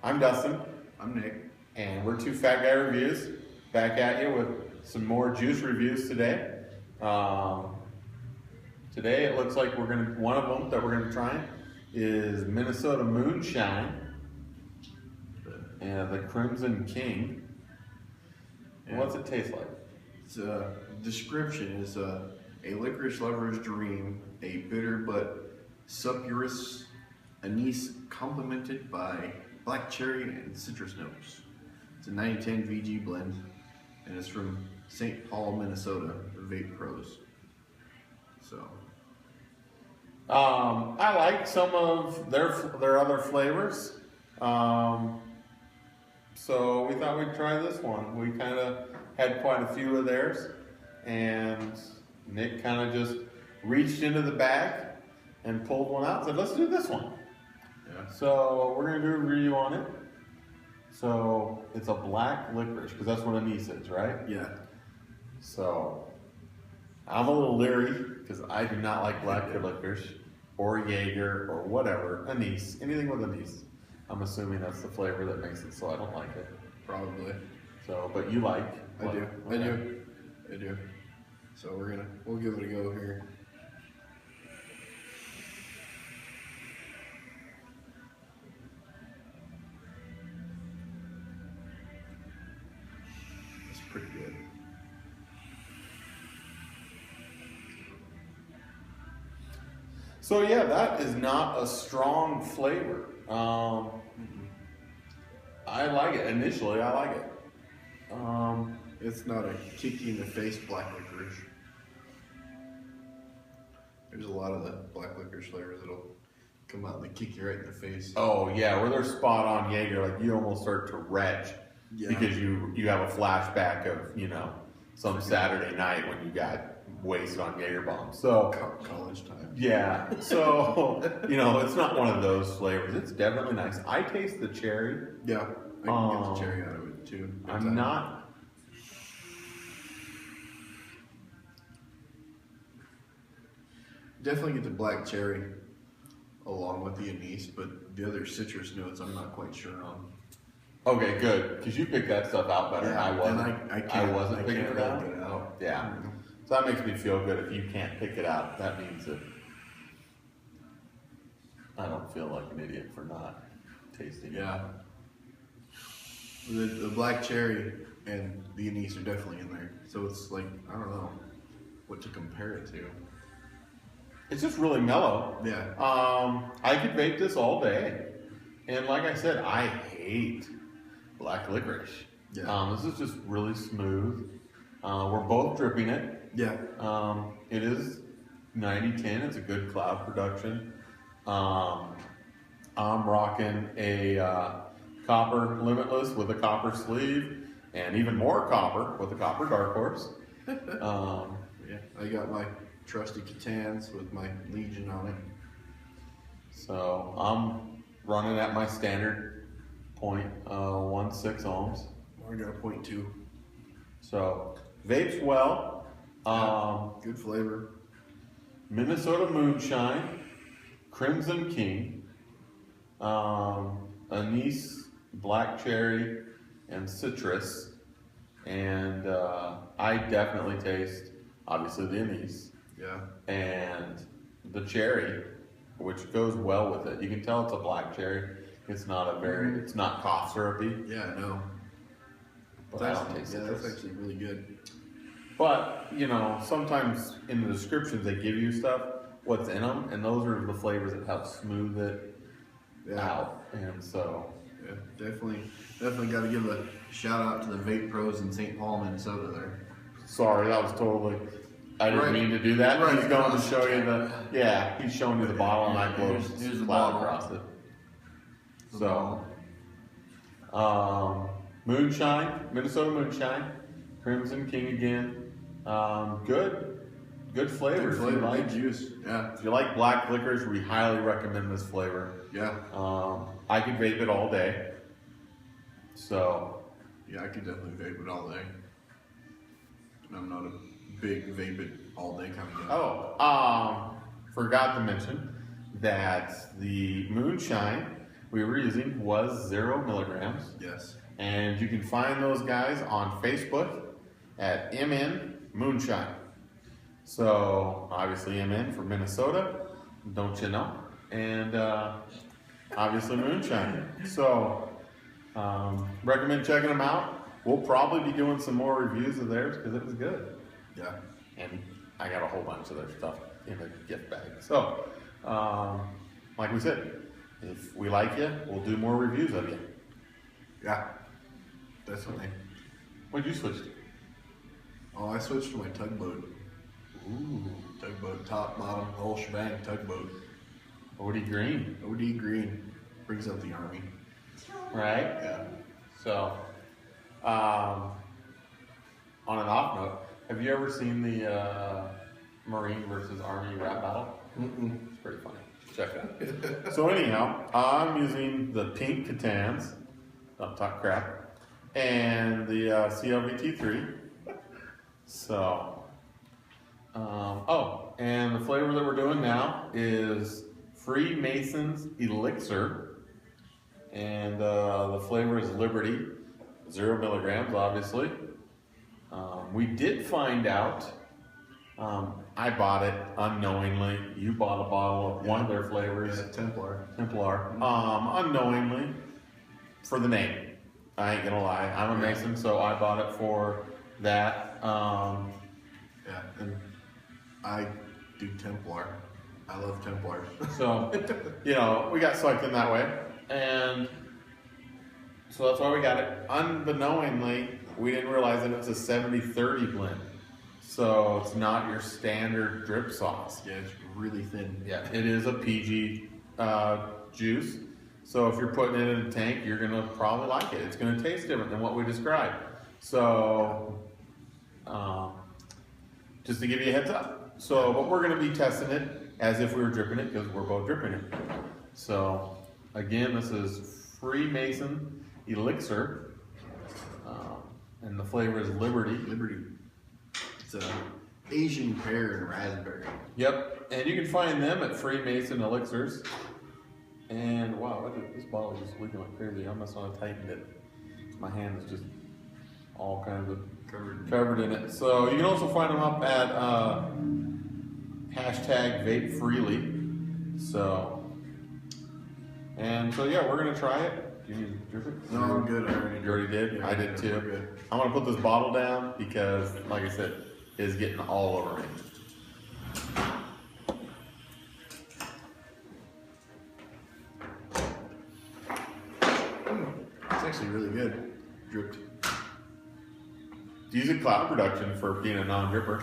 I'm Dustin, I'm Nick. and we're two Fat Guy Reviews, back at you with some more juice reviews today. Today it looks like one of them that we're gonna try is Minnesota Moonshine, and the Crimson King. And what's it taste like? Its description is a licorice lover's dream, a bitter but sulphurous anise complemented by black cherry and citrus notes. It's a 90-10 VG blend, and it's from St. Paul, Minnesota, Vape Pros. So, I like some of their other flavors. So we thought we'd try this one. We kind of had quite a few of theirs, and Nick kind of just reached into the bag and pulled one out and said, let's do this one. yeah. So we're going to do a review on it. So it's a black licorice, because that's what anise is, right? Yeah. So I'm a little leery, because I do not like black licorice or Jaeger or whatever, anise, anything with anise. I'm assuming that's the flavor that makes it so I don't like it. Probably. So, but you like? I do. Okay. I do. So we'll give it a go here. It's pretty good. So yeah, that is not a strong flavor. I like it. Initially, I like it. It's not a kicky in the face black licorice. There's a lot of the black licorice flavors that'll come out and they kick you right in the face. Oh yeah, where they're spot on Jaeger, like you almost start to retch because you have a flashback of some Saturday night when you got wasted on Jaeger bombs. So college time. yeah, so it's not one of those flavors. It's definitely nice. I taste the cherry. Yeah, I can get the cherry out of it too. I'm not. Definitely get the black cherry along with the anise, but the other citrus notes I'm not quite sure on. Okay, good, because you picked that stuff out better. Yeah, I wasn't. I wasn't picking it really out. get it out. Yeah, so that makes me feel good. If you can't pick it out, that means that I don't feel like an idiot for not tasting it. Yeah. The black cherry and the anise are definitely in there, so it's like I don't know what to compare it to. It's just really mellow. Yeah. I could vape this all day, and like I said, I hate black licorice. Yeah. This is just really smooth. We're both dripping it. Yeah. It is 90-10. It's a good cloud production. I'm rocking a copper limitless with a copper sleeve, and even more copper with a copper dark horse. Yeah. I got my trusty Catans with my Legion on it. So I'm running at my standard 0.16 ohms. I got a 0.2. So vapes well. Good flavor. Minnesota Moonshine, Crimson King, anise, black cherry, and citrus. And I definitely taste, obviously, the anise. Yeah. And the cherry, which goes well with it. You can tell it's a black cherry. It's not it's not cough syrupy. Yeah, no. But I don't taste citrus. That's actually really good. But, sometimes in the descriptions they give you stuff, what's in them, and those are the flavors that help smooth it out. And so... Yeah, definitely got to give a shout out to the Vape Pros in St. Paul, Minnesota there. Sorry, that was totally... I didn't mean to do that. Right He's going to show you he's showing you the bottle, and I blows here's the cloud bottle. across it. So, Moonshine, Minnesota Moonshine, Crimson King again. Good flavor. Good flavor, good juice. Yeah. If you like black licorice, we highly recommend this flavor. Yeah. I could vape it all day. So. Yeah, I could definitely vape it all day. I'm not a big vape it all day kind of guy. Forgot to mention that the Moonshine we were using was 0 milligrams. Yes. And you can find those guys on Facebook at MN Moonshine. So obviously MN for Minnesota, don't you know? And obviously Moonshine. So recommend checking them out. We'll probably be doing some more reviews of theirs because it was good. Yeah. And I got a whole bunch of their stuff in a gift bag. So like we said, if we like you, we'll do more reviews of you. Yeah. Definitely. What'd you switch to? Oh, I switched to my tugboat. Ooh. Tugboat, top, bottom, whole shebang, tugboat. OD green. OD green. Brings out the army. Right? Yeah. So, on an off note, have you ever seen the Marine versus Army rap battle? Mm-mm. It's pretty funny. Check it out. So anyhow, I'm using the pink Catans, don't talk crap, and the CLVT3. So, oh, and the flavor that we're doing now is Freemasons Elixir, and the flavor is Liberty, 0 milligrams, obviously. We did find out, I bought it unknowingly. You bought a bottle of one of their flavors. Yeah, Templar. Unknowingly, for the name. I ain't gonna lie. I'm a Mason, so I bought it for that. Yeah, and I do Templar. I love Templar. So, you know, we got selected that way. And so that's why we got it. Unbeknowingly, we didn't realize that it was a 70-30 blend. So it's not your standard drip sauce. Yeah, it's really thin. Yeah, it is a PG juice. So if you're putting it in a tank, you're gonna probably like it. It's gonna taste different than what we described. So, just to give you a heads up. So, but we're gonna be testing it as if we were dripping it because we're both dripping it. So, again, this is Freemason Elixir, and the flavor is Liberty. Liberty. It's a Asian pear and raspberry. Yep, and you can find them at Freemason Elixirs. And wow, this bottle is just leaking like crazy. I must not have tightened it. My hand is just all kinds of covered in it. So you can also find them up at hashtag Vape Freely. So, and so yeah, we're gonna try it. Do you need to drip it? No, I'm good. You already did? Yeah, I did too. we're good. I'm gonna put this bottle down because, like I said, it's getting all over me. It's actually really good. Dripped. Use a cloud production for being a non-dripper.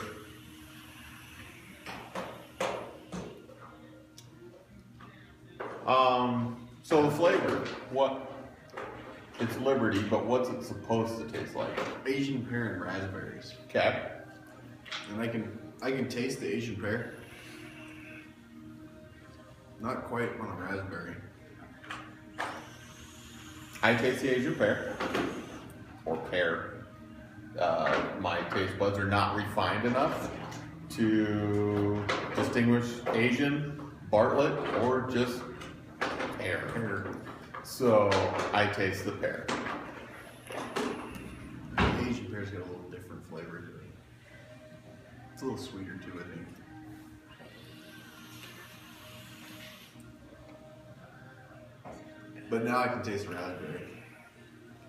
So the flavor, it's Liberty, but what's it supposed to taste like? Asian pear and raspberries. Okay. And I can taste the Asian pear. Not quite on a raspberry. I taste the Asian pear, or pear. My taste buds are not refined enough to distinguish Asian, Bartlett, or just pear. So I taste the pear. The Asian pear's got a little different flavor to it. It's a little sweeter too, I think. But now I can taste the raspberry.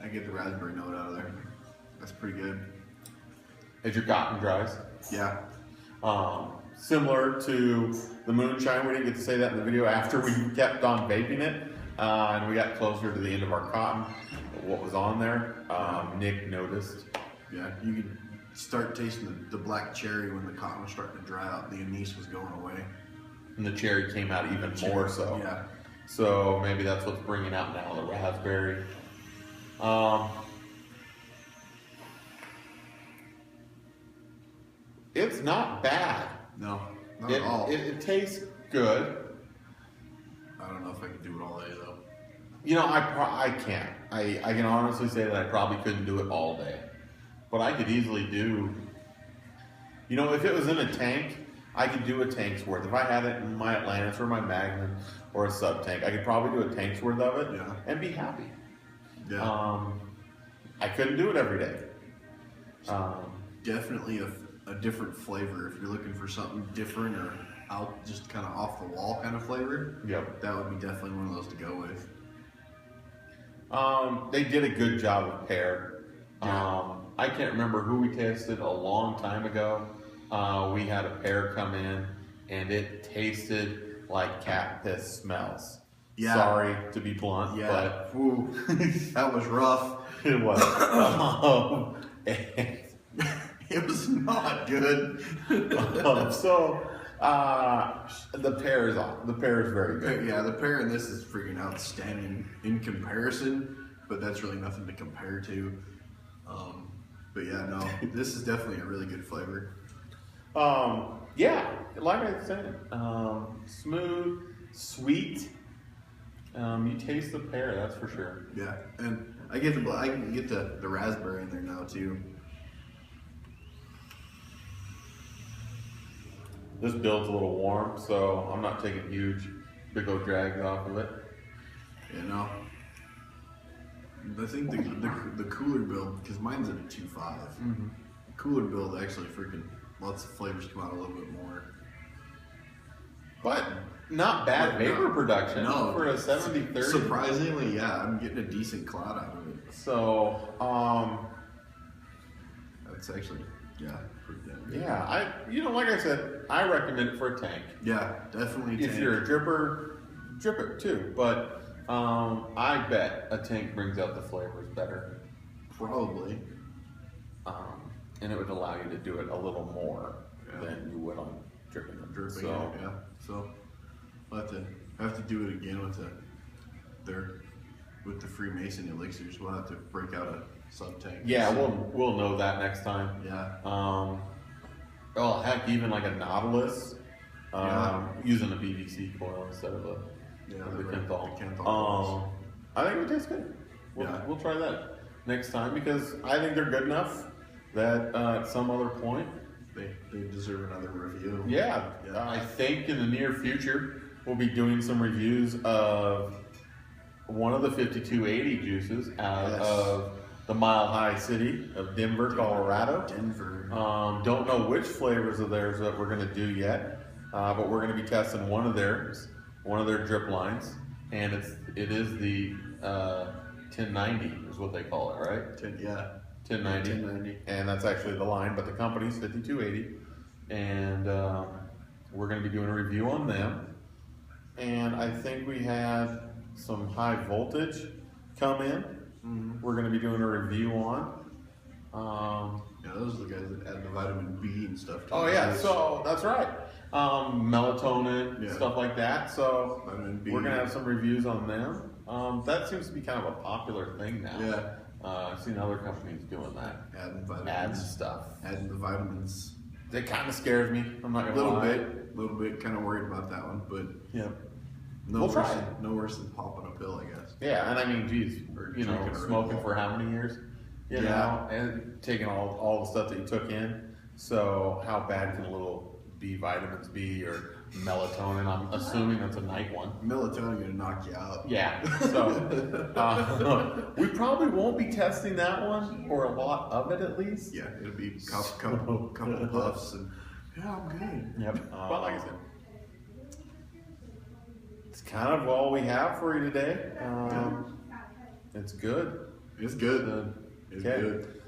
I get the raspberry note out of there. That's pretty good. As your cotton dries. Yeah. Similar to the Moonshine, we didn't get to say that in the video after we kept on vaping it, and we got closer to the end of our cotton, what was on there. Nick noticed. Yeah, you could start tasting the black cherry when the cotton was starting to dry out. The anise was going away. And the cherry came out even more so. Yeah. So maybe that's what's bringing out now the raspberry. It's not bad. No, not at all. It tastes good. I don't know if I could do it all day though. You know, I can't. I can honestly say that I probably couldn't do it all day. But I could easily do, you know, if it was in a tank, I could do a tank's worth. If I had it in my Atlantis or my Magnum or a sub tank, I could probably do a tank's worth of it and be happy. Yeah. I couldn't do it every day. Definitely a different flavor. If you're looking for something different or out, just kind of off the wall kind of flavor, that would be definitely one of those to go with. They did a good job with pear. I can't remember who we tested a long time ago. We had a pear come in and it tasted like cat piss smells. Yeah. Sorry to be blunt, but that was rough. It was. It was not good. The pear is on. The pear is very good. Yeah, the pear in this is freaking outstanding in comparison, but that's really nothing to compare to. But yeah, no, this is definitely a really good flavor. Yeah, like I said, smooth, sweet. You taste the pear, that's for sure. Yeah, and I can get the raspberry in there now too. This build's a little warm, so I'm not taking huge, big old drags off of it. You know, I think the cooler build, because mine's at a 2.5. Mm-hmm. Cooler build actually freaking lots of flavors come out a little bit more. But not bad vapor production for a 70-30. Surprisingly, yeah, I'm getting a decent cloud out of it. So, that's actually, pretty damn good. Yeah, like I said, I recommend it for a tank. Yeah, definitely a tank. If you're a dripper, drip it too. But I bet a tank brings out the flavors better. Probably. And it would allow you to do it a little more than you would on dripping it. So we'll have to do it again with the Freemason elixirs. We'll have to break out a sub tank. Yeah, we'll know that next time. Yeah. Heck, even like a Nautilus, using a PVC coil instead of the Kenthal. I think it would taste good. We'll try that next time because I think they're good enough that at some other point they deserve another review. I think in the near future we'll be doing some reviews of one of the 5280 juices out of the Mile High city of Denver, Colorado. Don't know which flavors of theirs that we're going to do yet, but we're going to be testing one of their drip lines, and it is the 1090 is what they call it, right? 1090, and that's actually the line, but the company's 5280, and we're going to be doing a review on them. And I think we had some high voltage come in. We're going to be doing a review on. Those are the guys that add the vitamin B and stuff. So that's right. Melatonin, stuff like that. So we're going to have some reviews on them. That seems to be kind of a popular thing now. Yeah. I've seen other companies doing that. Adding vitamins. Adding the vitamins. It kind of scares me. I'm not going to lie. A little bit. Kind of worried about that one, but no worse than popping a pill, I guess. Yeah, and I mean, geez, smoking for how many years? You know, and taking all the stuff that you took in. So how bad can a little B vitamins be, or melatonin? I'm assuming that's a night one. Melatonin gonna knock you out. Yeah. So we probably won't be testing that one, or a lot of it at least. Yeah, it'll be a couple puffs, and I'm good. Yep. But like I said, it's kind of all we have for you today. It's good. It's good. It's good.